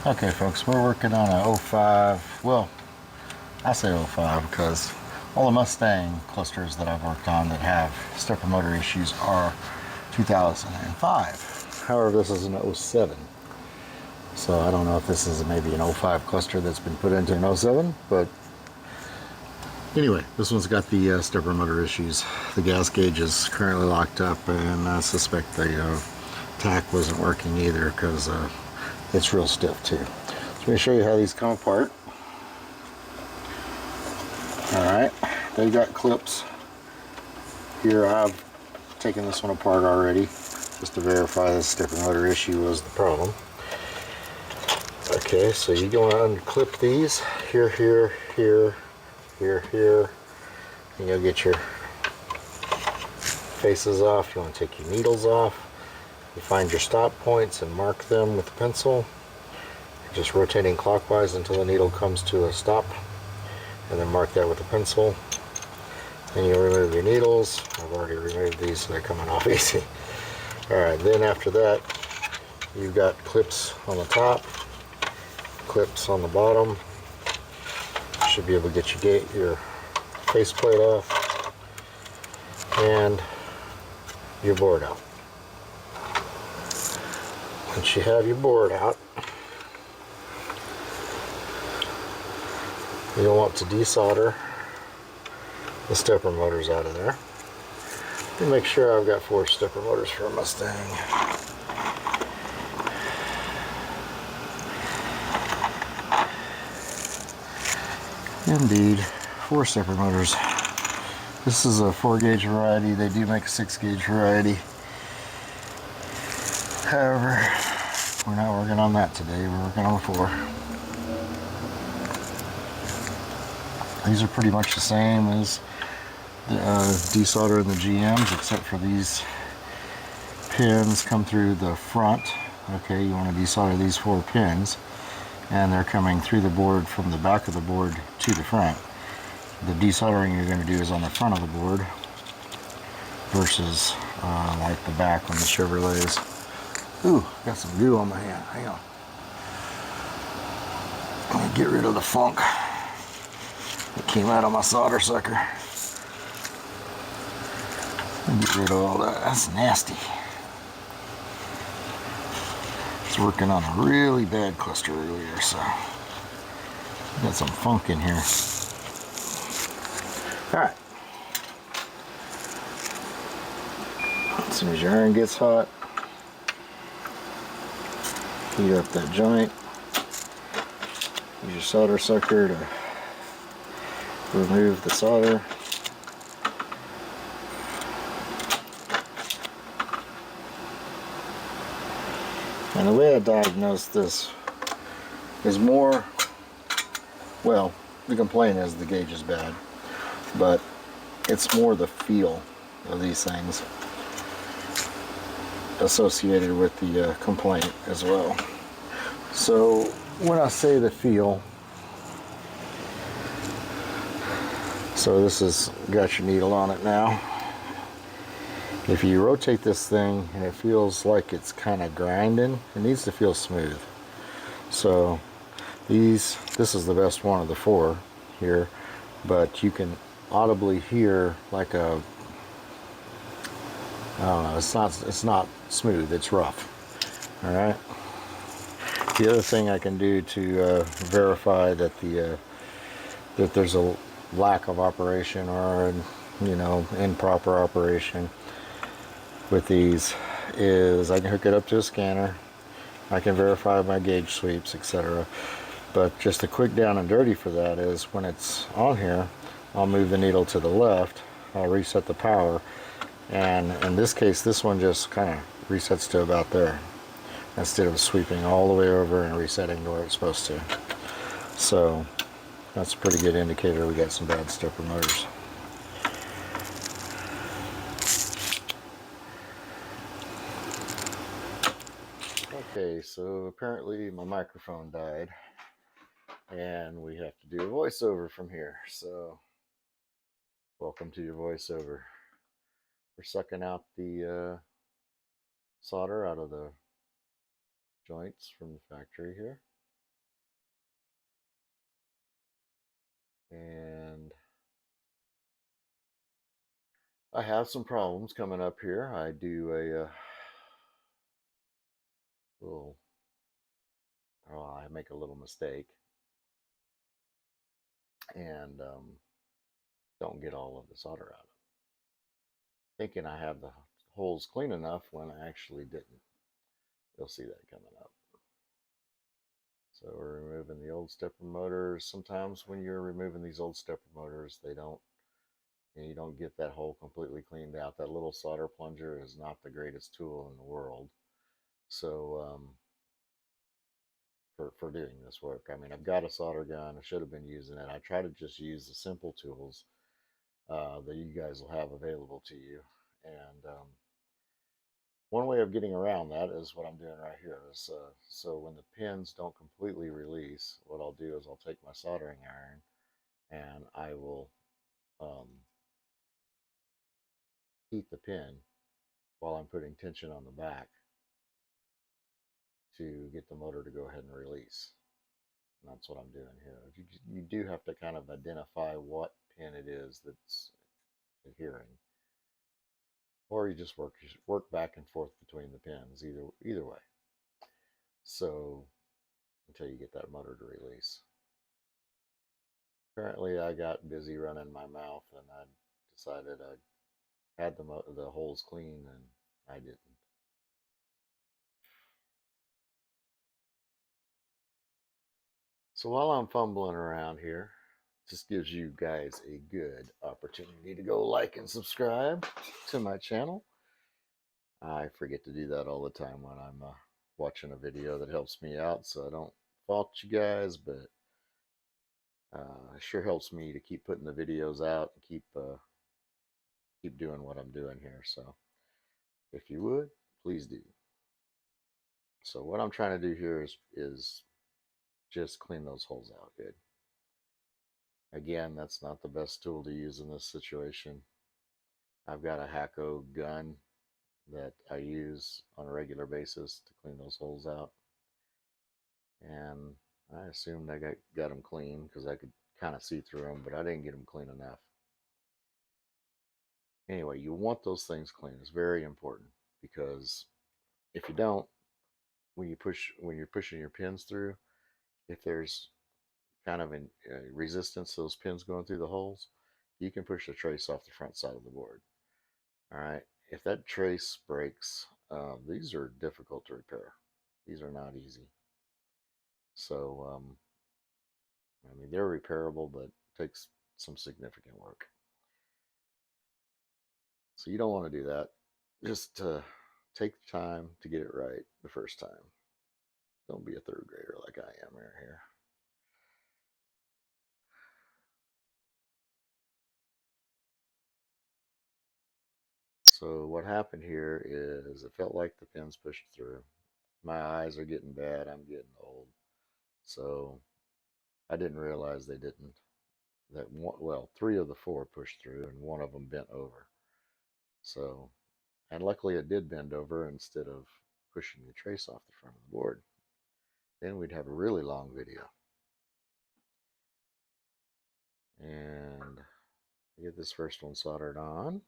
Okay folks, we're working on a '05, well, I say '05 because all the Mustang clusters that I've worked on that have stepper motor issues are 2005. However, this is an '07. So I don't know if this is maybe an '05 cluster that's been put into an '07, but anyway, this one's got the stepper motor issues. The gas gauge is currently locked up, and I suspect the tack wasn't working either because it's real stiff too. So let me show you how these come apart. Alright, they've got clips here. I've taken this one apart already just to verify the stepper motor issue was the problem. Okay, so you go out and clip these here, here, here, here, here, and you'll get your faces off. You want to take your needles off. You find your stop points and mark them with a pencil. You're just rotating clockwise until the needle comes to a stop, and then mark that with a pencil. Then you remove your needles. I've already removed these, so they're coming off easy. Alright, then after that, you've got clips on the top, clips on the bottom. You should be able to get your faceplate off and your board out. Once you have your board out, you'll want to desolder the stepper motors out of there. And make sure I've got 4 stepper motors for a Mustang. Indeed, 4 stepper motors. This is a 4-gauge variety. They do make a 6-gauge variety. However, we're not working on that today. We're working on a 4. These are pretty much the same as the desolder in the GMs, except for these pins come through the front. Okay, you want to desolder these 4 pins, and they're coming through the board from the back of the board to the front. The desoldering you're going to do is on the front of the board versus like the back on the Chevrolets. Ooh, got some goo on my hand. Hang on. Let me get rid of the funk that came out of my solder sucker. Let me get rid of all that. That's nasty. It's working on a really bad cluster earlier, so got some funk in here. Alright. As soon as your iron gets hot, heat up that joint. Use your solder sucker to remove the solder. And the way I diagnosed this is more, well, the complaint is the gauge is bad, but it's more the feel of these things associated with the complaint as well. So when I say the feel, so this has got your needle on it now. If you rotate this thing and it feels like it's kind of grinding, it needs to feel smooth. So this is the best one of the 4 here, but you can audibly hear like a, I don't know, it's not smooth, it's rough. All right. The other thing I can do to verify that that there's a lack of operation or improper operation with these is I can hook it up to a scanner. I can verify my gauge sweeps, etc. But just a quick down and dirty for that is when it's on here, I'll move the needle to the left, I'll reset the power, and in this case this one just kind of resets to about there instead of sweeping all the way over and resetting to where it's supposed to. So that's a pretty good indicator we got some bad stepper motors. Okay, so apparently my microphone died and we have to do a voiceover from here. So welcome to your voiceover. We're sucking out the solder out of the joints from the factory here. And I have some problems coming up here. I do a little, oh, I make a little mistake and don't get all of the solder out of it, thinking I have the holes clean enough when I actually didn't. You'll see that coming up. So we're removing the old stepper motors. Sometimes when you're removing these old stepper motors, they don't, you don't get that hole completely cleaned out. That little solder plunger is not the greatest tool in the world. So for doing this work, I mean, I've got a solder gun. I should have been using it. I try to just use the simple tools that you guys will have available to you. And one way of getting around that is what I'm doing right here. Is, so when the pins don't completely release, what I'll do is I'll take my soldering iron and I will um, heat the pin while I'm putting tension on the back to get the motor to go ahead and release. And that's what I'm doing here. You do have to kind of identify what pin it is that's adhering, or you just work back and forth between the pins. Either way. So until you get that motor to release. Apparently, I got busy running my mouth, and I decided I had the holes clean, and I didn't. So while I'm fumbling around here, just gives you guys a good opportunity to go like and subscribe to my channel. I forget to do that all the time when I'm watching a video that helps me out, so I don't fault you guys, but it sure helps me to keep putting the videos out and keep doing what I'm doing here. So if you would, please do. So what I'm trying to do here is just clean those holes out good. Again, that's not the best tool to use in this situation. I've got a Hacko gun that I use on a regular basis to clean those holes out. And I assumed I got them clean because I could kind of see through them, but I didn't get them clean enough. Anyway, you want those things clean. It's very important because if you don't, when you're pushing your pins through, if there's kind of a resistance to those pins going through the holes, you can push the trace off the front side of the board. All right. If that trace breaks, these are difficult to repair. These are not easy. So, I mean, they're repairable, but it takes some significant work. So you don't want to do that. Just take the time to get it right the first time. Don't be a third grader like I am right here. So what happened here is it felt like the pins pushed through. My eyes are getting bad. I'm getting old. So I didn't realize they didn't. That one, well, three of the four pushed through, and one of them bent over. So, and luckily it did bend over instead of pushing the trace off the front of the board. Then we'd have a really long video. And I get this first one soldered on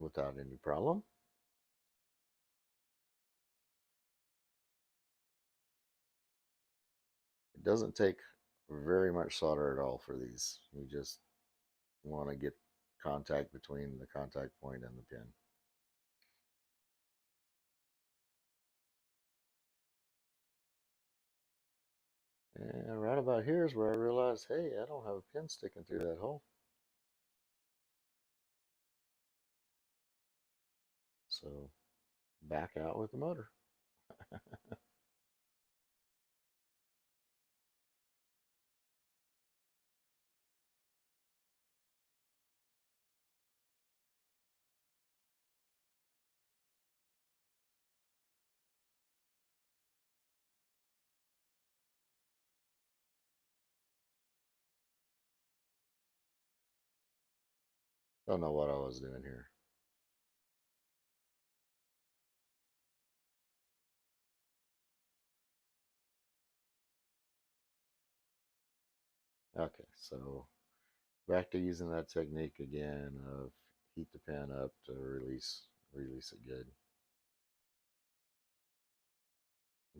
without any problem. It doesn't take very much solder at all for these. You just want to get contact between the contact point and the pin. And right about here is where I realized, hey, I don't have a pin sticking through that hole. So back out with the motor. Don't know what I was doing here. Okay, so back to using that technique again of heat the pan up to release it good.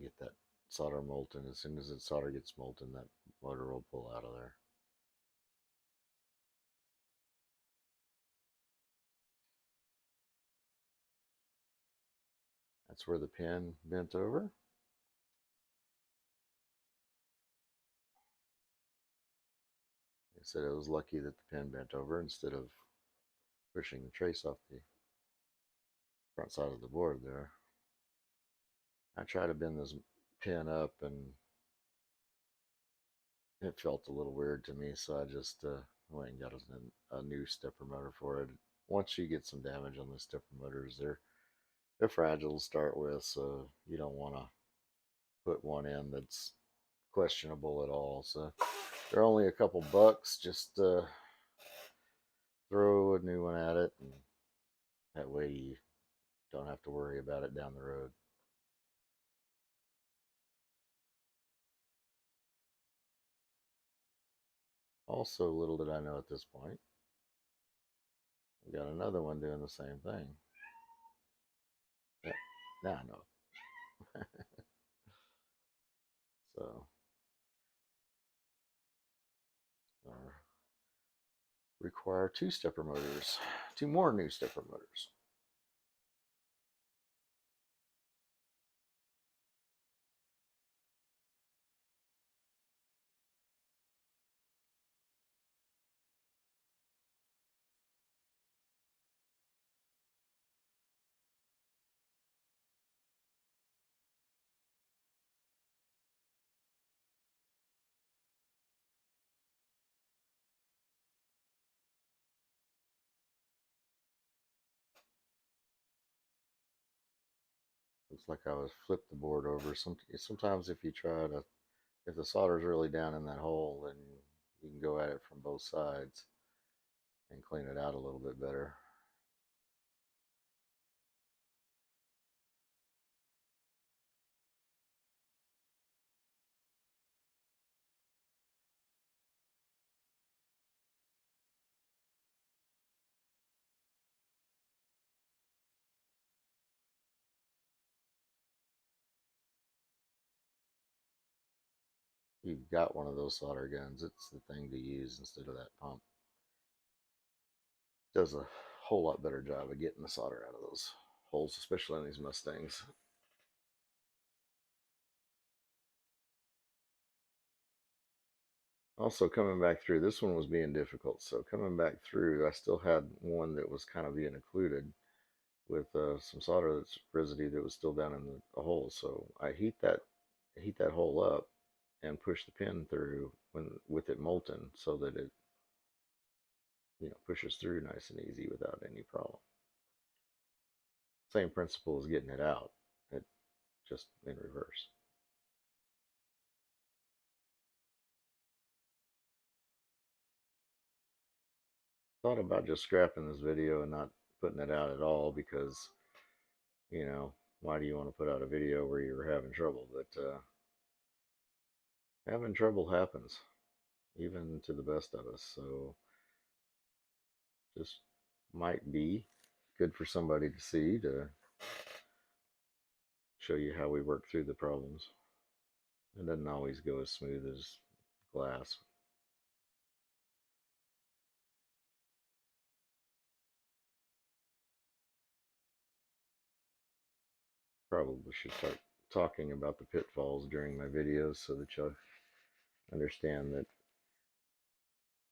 Get that solder molten. As soon as the solder gets molten, that motor will pull out of there. That's where the pin bent over. I said it was lucky that the pin bent over instead of pushing the trace off the front side of the board there. I tried to bend this pin up and it felt a little weird to me, so I just went and got a new stepper motor for it. Once you get some damage on the stepper motors, they're fragile to start with, so you don't want to put one in that's questionable at all. So they're only a couple bucks. Just throw a new one at it, and that way you don't have to worry about it down the road. Also, little did I know at this point, we got another one doing the same thing. Yeah, now I know. So, uh, require two stepper motors, two more new stepper motors. Looks like I was flipped the board over. Sometimes if you try to, if the solder's really down in that hole, then you can go at it from both sides and clean it out a little bit better. You've got one of those solder guns, it's the thing to use instead of that pump. It does a whole lot better job of getting the solder out of those holes, especially on these Mustangs. Also, coming back through, this one was being difficult. So coming back through, I still had one that was kind of being occluded with some solder that's residue that was still down in the hole. So I heat that hole up and push the pin through when with it molten, so that it pushes through nice and easy without any problem. Same principle as getting it out, it just in reverse. Thought about just scrapping this video and not putting it out at all because why do you want to put out a video where you're having trouble? But having trouble happens, even to the best of us. So just might be good for somebody to see to show you how we work through the problems. It doesn't always go as smooth as glass. Probably should start talking about the pitfalls during my videos so that you'll understand that,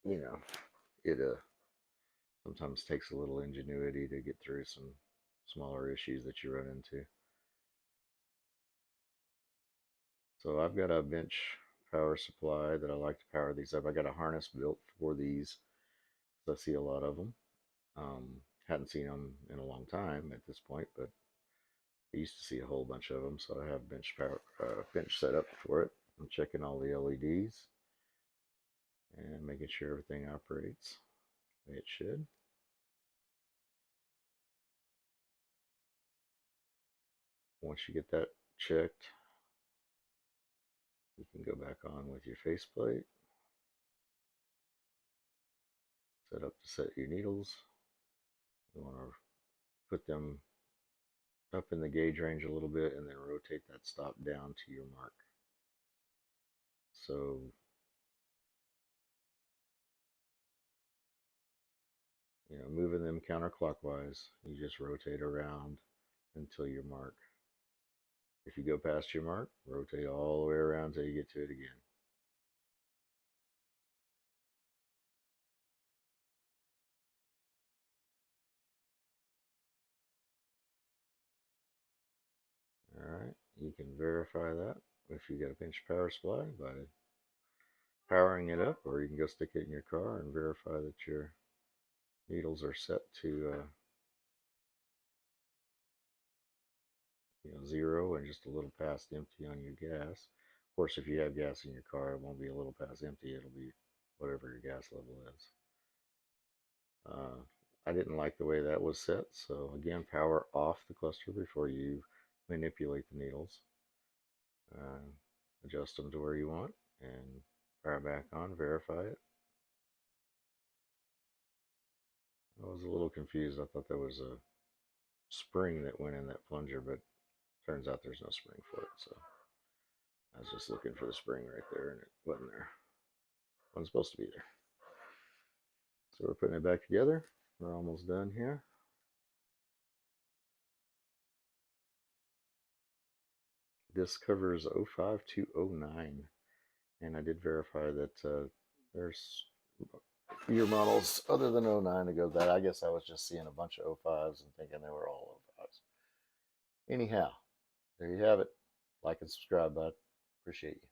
you know, it sometimes takes a little ingenuity to get through some smaller issues that you run into. So I've got a bench power supply that I like to power these up. I got a harness built for these because I see a lot of them. Hadn't seen them in a long time at this point, but I used to see a whole bunch of them. So I have bench set up for it. I'm checking all the LEDs and making sure everything operates the way it should. Once you get that checked, you can go back on with your faceplate. set up to set your needles. You want to put them up in the gauge range a little bit and then rotate that stop down to your mark. So moving them counterclockwise, you just rotate around until your mark. If you go past your mark, rotate all the way around until you get to it again. Alright, you can verify that if you got a pinch power supply by powering it up, or you can go stick it in your car and verify that your needles are set to 0 and just a little past empty on your gas. Of course, if you have gas in your car, it won't be a little past empty, it'll be whatever your gas level is. I didn't like the way that was set, so again, power off the cluster before you manipulate the needles. Adjust them to where you want and power back on, verify it. I was a little confused. I thought there was a spring that went in that plunger, but turns out there's no spring for it. So I was just looking for the spring right there, and it wasn't there. It wasn't supposed to be there. So we're putting it back together. We're almost done here. This covers 05 to 09, and I did verify that there's year models other than 09 to go that. I guess I was just seeing a bunch of 05s and thinking they were all 05s. Anyhow, there you have it. Like and subscribe, bud. Appreciate you.